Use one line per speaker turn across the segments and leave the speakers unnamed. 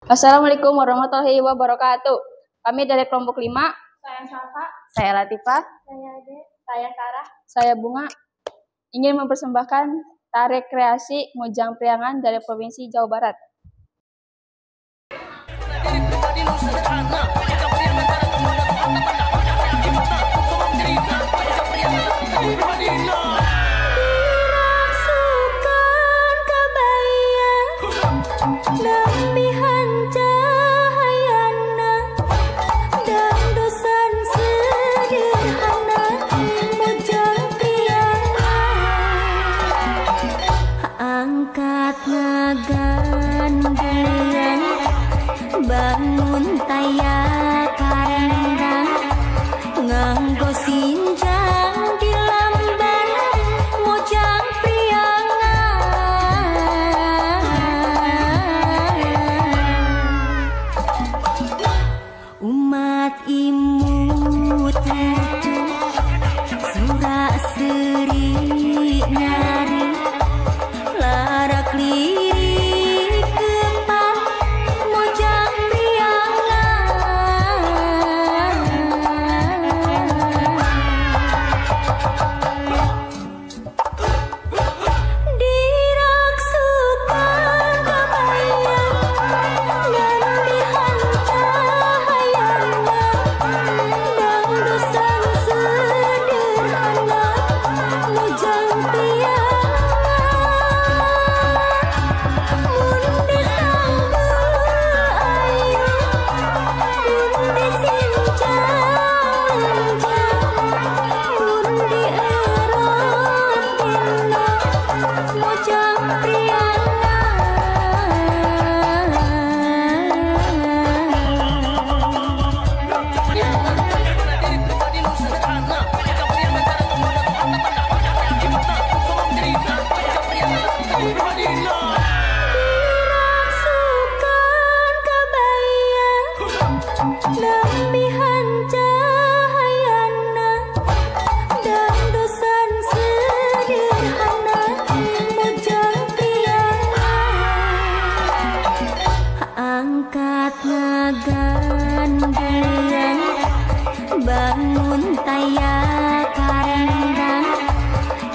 Assalamualaikum warahmatullahi wabarakatuh. Kami dari kelompok 5.
Saya Safa.
Saya Latifah.
Saya Ade. Saya Sarah.
Saya Bunga. Ingin mempersembahkan tari kreasi Mojang Priangan dari Provinsi Jawa Barat.
Bangun taya karendang nganggo sinjang di lamban Mojang Priangan. Umat imut surak seri nyari larak lirik kepan Mojang lembihan cahayana dan dosan sederhana Mojang Priangan. Angkat ngagandang bangun taya karendang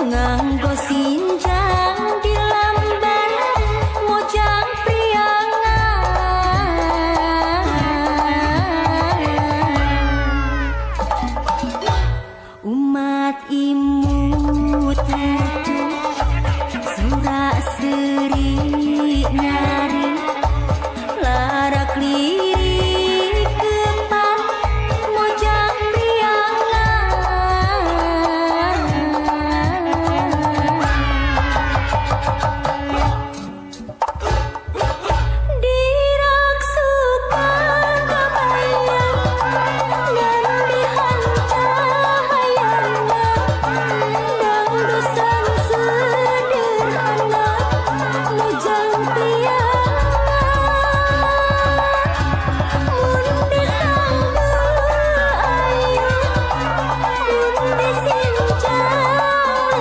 nganggo sinjang di lamban Mojang umat imut surak seri nyari larak lirik kepan Mojang Priangan. Diraksukan kebayang lembihan cahayana dan dosan sederhana Mojang Priangan. Mundi sanggu ayu mundi sinjang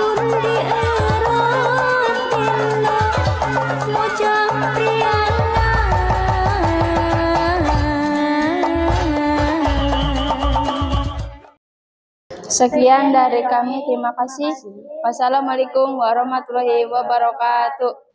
mundi erotina Mojang
Sekian dari kami. Terima kasih. Wassalamualaikum warahmatullahi wabarakatuh.